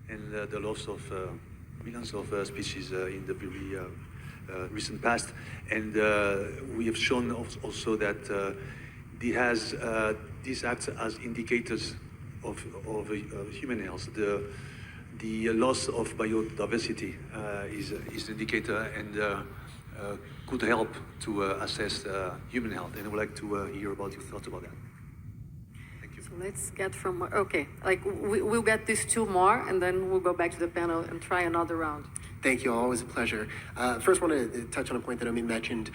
and the loss of millions of species in the very recent past. And we have shown also that these acts as indicators of human health. The loss of biodiversity is an indicator and could help to assess human health. And I would like to hear about your thoughts about that. Thank you. So let's get from, okay, like we'll get these two more and then we'll go back to the panel and try another round. Thank you. Always a pleasure. First, I want to touch on a point that Omi mentioned,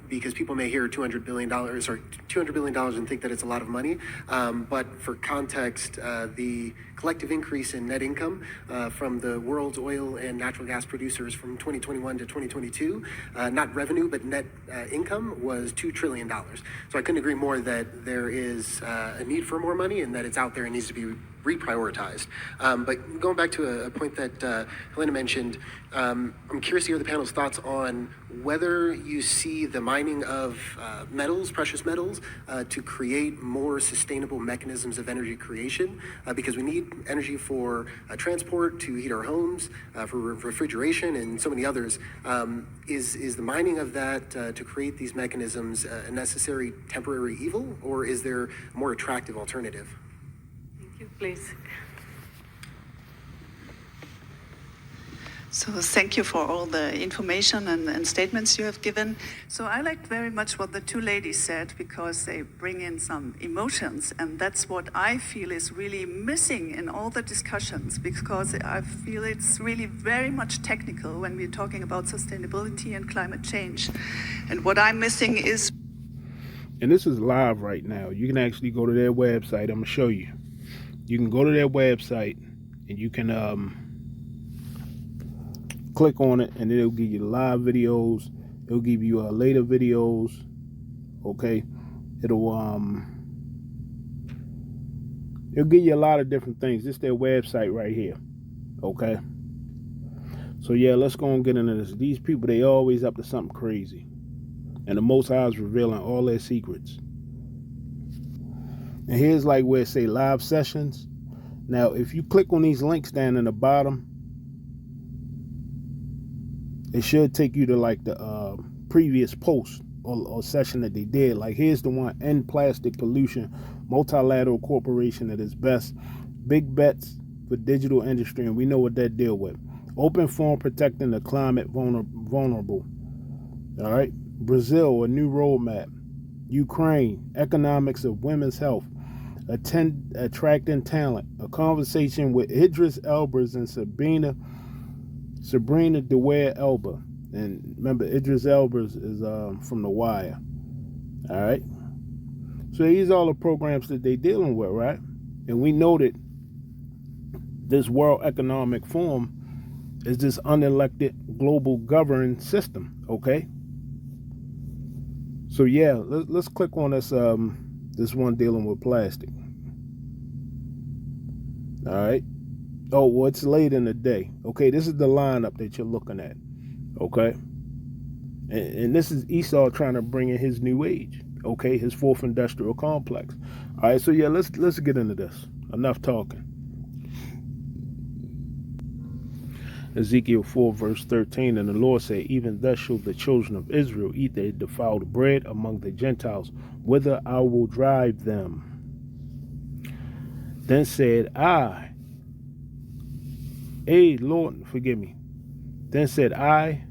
because people may hear $200 billion or $200 billion and think that it's a lot of money. But for context, the collective increase in net income from the world's oil and natural gas producers from 2021 to 2022, not revenue, but net income, was $2 trillion. So I couldn't agree more that there is a need for more money and that it's out there and needs to be reprioritized. But going back to a point that Helena mentioned, I'm curious to hear the panel's thoughts on whether you see the mining of metals, precious metals, to create more sustainable mechanisms of energy creation, because we need energy for transport, to heat our homes, for refrigeration, and so many others. Is the mining of that to create these mechanisms a necessary temporary evil, or is there a more attractive alternative? Please. So thank you for all the information and statements you have given. So I liked very much what the two ladies said, because they bring in some emotions, and that's what I feel is really missing in all the discussions, because I feel it's really very much technical when we're talking about sustainability and climate change. And what I'm missing is... And this is live right now. You can actually go to their website. I'm going to show you. You can go to their website and you can click on it, and it'll give you live videos. It'll give you later videos. Okay, it'll give you a lot of different things. This is their website right here. Okay, so yeah, let's go and get into this. These people, they always up to something crazy, and the Most High is revealing all their secrets. And here's like where it say live sessions. Now, if you click on these links down in the bottom, it should take you to like the previous post or session that they did. Like here's the one: End Plastic Pollution, Multilateral Corporation at its best, big bets for digital industry, and we know what that deal with. Open forum protecting the climate vulnerable. All right, Brazil, a new roadmap. Ukraine, economics of women's health. Attracting talent. A conversation with Idris Elbers and Sabrina DeWare Elba. And remember, Idris Elbers is from The Wire. All right. So these are all the programs that they're dealing with, right? And we know that this World Economic Forum is this unelected global governing system. Okay. So yeah, let's click on this this one dealing with plastic. All right. Oh, well, it's late in the day. Okay, this is the lineup that you're looking at. Okay. And this is Esau trying to bring in his new age. Okay, his fourth industrial complex. All right, so yeah, let's get into this. Enough talking. Ezekiel 4 verse 13, and the Lord said, even thus shall the children of Israel eat their defiled bread among the Gentiles, whither I will drive them. Then said I, Lord, forgive me. Then said I,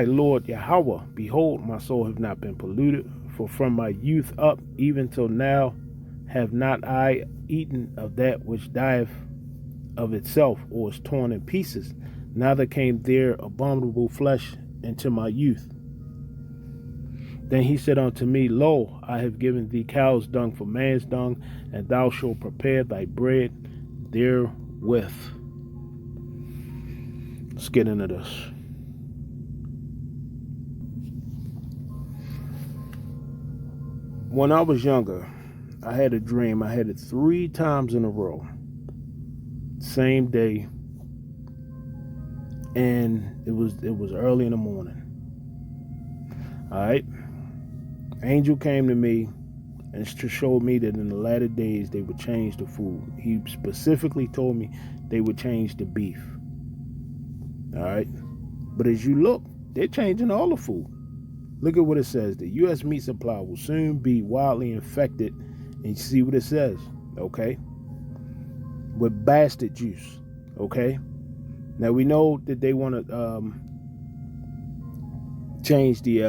Lord Yahweh, behold, my soul have not been polluted, for from my youth up, even till now, have not I eaten of that which dieth of itself, or is torn in pieces, neither came there abominable flesh into my youth. Then he said unto me, lo, I have given thee cow's dung for man's dung, and thou shalt prepare thy bread therewith. Let's get into this. When I was younger, I had a dream. I had it 3 times in a row. Same day, and it was early in the morning. All right, angel came to me and to show me that in the latter days they would change the food. He specifically told me they would change the beef. All right. But as you look, they're changing all the food. Look at what it says. The U.S. meat supply will soon be wildly infected. And you see what it says, okay? With bastard juice, okay? Now we know that they want to change the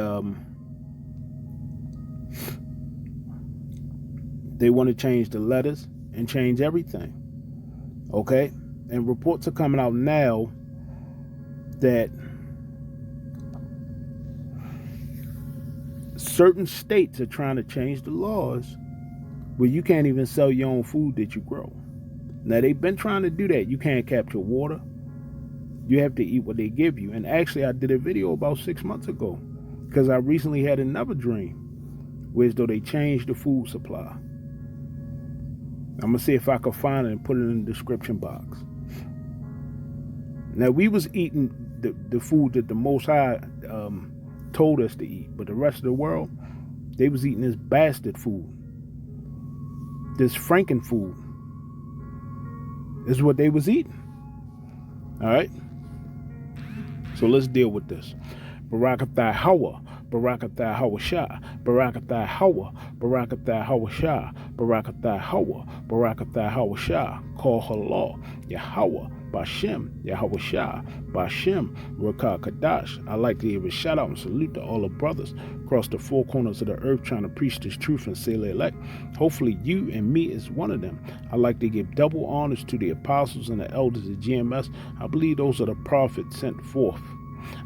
letters and change everything, okay? And reports are coming out now that certain states are trying to change the laws where you can't even sell your own food that you grow. Now, they've been trying to do that. You can't capture water. You have to eat what they give you. And actually, I did a video about 6 months ago because I recently had another dream where as though they changed the food supply. I'm going to see if I can find it and put it in the description box. Now, we was eating the food that the Most High told us to eat, but the rest of the world, they was eating this bastard food. This Franken food is what they was eating. All right? So let's deal with this. Barakathai Hawa, Barakathai Hawa Shah, Barakathai Hawa, Barakathai Hawa Shah, Barakathai Hawa, Barakathai Hawa Shah, call Allah, Yahweh, Bashem, Yahweh Shah, Bashem, Rakah Kadash. I like to give a shout out and salute to all the brothers across the four corners of the earth trying to preach this truth and say elect. Hopefully you and me is one of them. I like to give double honors to the apostles and the elders of GMS. I believe those are the prophets sent forth.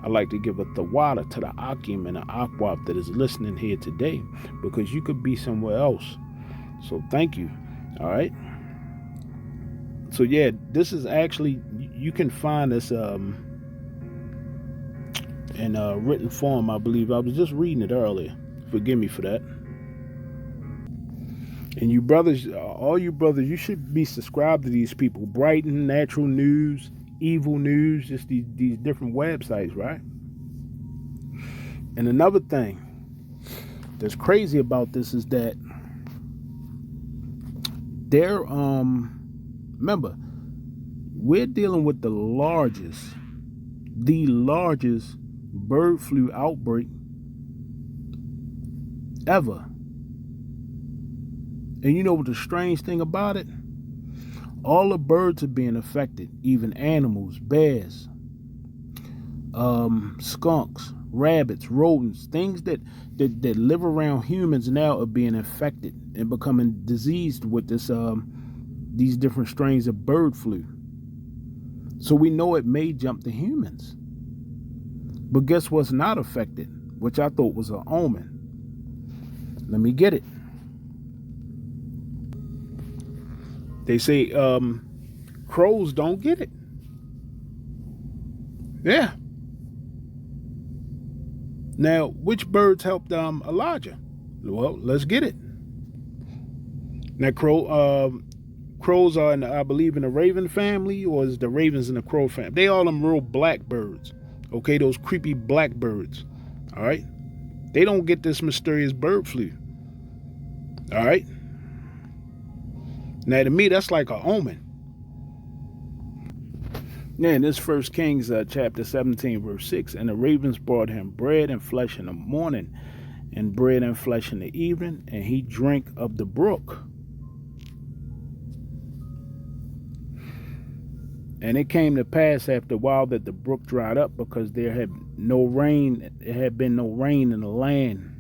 I like to give a tawada to the Akim and the Akwab that is listening here today, because you could be somewhere else. So thank you. All right. So yeah, this is actually, you can find this in written form, I believe. I was just reading it earlier. Forgive me for that. And you brothers, all you brothers, you should be subscribed to these people. Brighton, Natural News, Evil News, just these different websites, right? And another thing that's crazy about this is that they're remember, we're dealing with the largest bird flu outbreak ever. And you know what the strange thing about it? All the birds are being affected, even animals, bears, skunks, rabbits, rodents, things that live around humans now are being infected and becoming diseased with this these different strains of bird flu. So we know it may jump to humans. But guess what's not affected, which I thought was an omen? Let me get it. They say crows don't get it. Yeah. Now, which birds helped Elijah? Well, let's get it. Now, crows are, I believe, in the raven family, or is the ravens in the crow family? They all them real black birds. Okay, those creepy black birds. All right? They don't get this mysterious bird flu. All right? Now, to me, that's like an omen. Now, in this 1 Kings chapter 17, verse 6, and the ravens brought him bread and flesh in the morning, and bread and flesh in the evening, and he drank of the brook. And it came to pass after a while that the brook dried up, because there had no rain. There had been no rain in the land.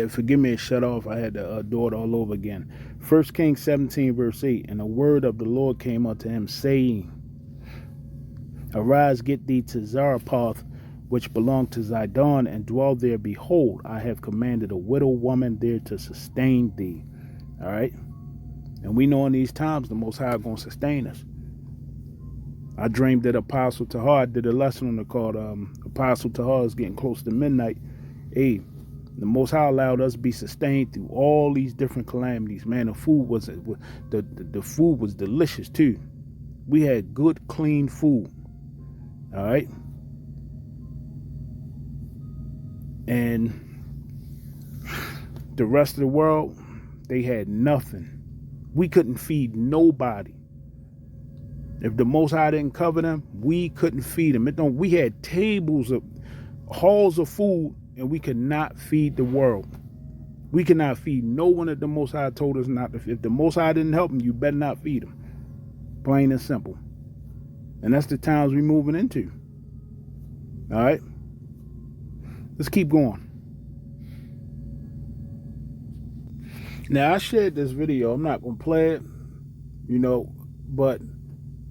Forgive me, it shut off. I had to do it all over again. 1 Kings 17, verse 8. And the word of the Lord came unto him, saying, Arise, get thee to Zarephath, which belonged to Zidon, and dwell there. Behold, I have commanded a widow woman there to sustain thee. All right? And we know in these times the Most High is going to sustain us. I dreamed that Apostle Tahar, I did a lesson on it called Apostle Tahar is getting close to midnight. Hey, the Most High allowed us to be sustained through all these different calamities. Man, the food was delicious too. We had good, clean food. All right. And The rest of the world, they had nothing. We couldn't feed nobody. If the Most High didn't cover them, we couldn't feed them. We had tables of halls of food, and we could not feed the world. We could not feed no one that the Most High told us not to feed. If the Most High didn't help them, you better not feed them. Plain and simple. And that's the times we're moving into. All right? Let's keep going. Now, I shared this video. I'm not going to play it, but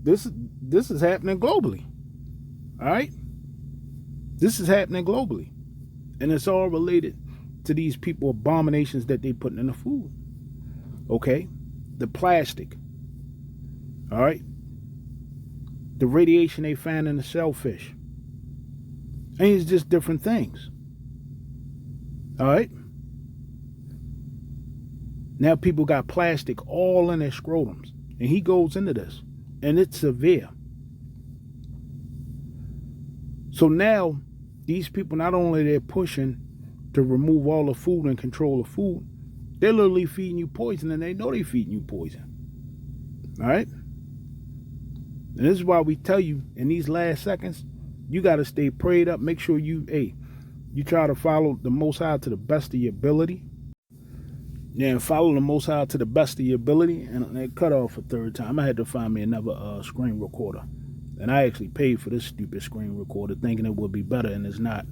this is happening globally. All right? This is happening globally. And it's all related to these people abominations that they putting in the food. Okay? The plastic. All right? The radiation they find in the shellfish. And it's just different things. All right? Now people got plastic all in their scrotums. And he goes into this. And it's severe. So now, these people, not only they're pushing to remove all the food and control the food, they're literally feeding you poison, and they know they're feeding you poison. All right? And this is why we tell you, in these last seconds, you got to stay prayed up. Make sure you try to follow the Most High to the best of your ability. Yeah, follow the Most High to the best of your ability. And they cut off a third time. I had to find me another screen recorder. And I actually paid for this stupid screen recorder thinking it would be better, and it's not.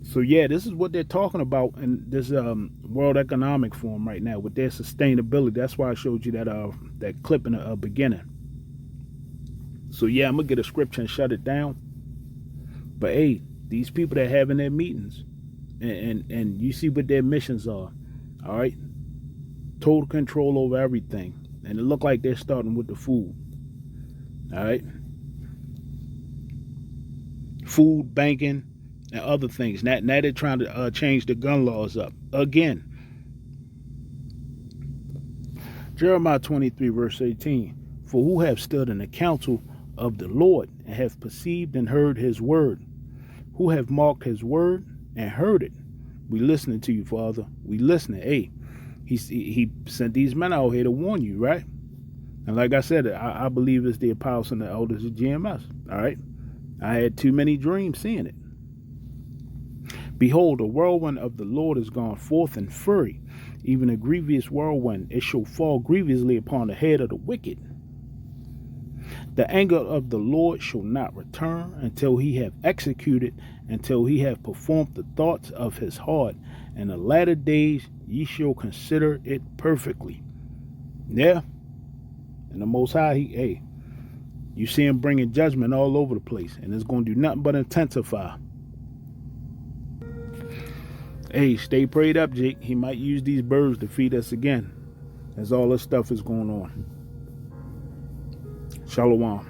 So yeah, this is what they're talking about in this World Economic Forum right now with their sustainability. That's why I showed you that clip in the beginning. So yeah, I'm going to get a scripture and shut it down. But hey, these people that are having their meetings, and you see what their missions are, all right? Total control over everything. And it look like they're starting with the food. All right? Food, banking, and other things. Now they're trying to change the gun laws up again. Jeremiah 23 verse 18. For who have stood in the counsel of the Lord and have perceived and heard his word? Who have marked his word and heard it? We listening to you, Father. We listening. Hey, he sent these men out here to warn you, right? And like I said, I believe it's the apostles and the elders of GMS. All right. I had too many dreams seeing it. Behold, the whirlwind of the Lord is gone forth in fury, even a grievous whirlwind. It shall fall grievously upon the head of the wicked. The anger of the Lord shall not return until he have executed, until he have performed the thoughts of his heart. In the latter days ye shall consider it perfectly. Yeah. And the Most High, you see him bringing judgment all over the place, and it's going to do nothing but intensify. Hey, stay prayed up, Jake. He might use these birds to feed us again, as all this stuff is going on. Shalom.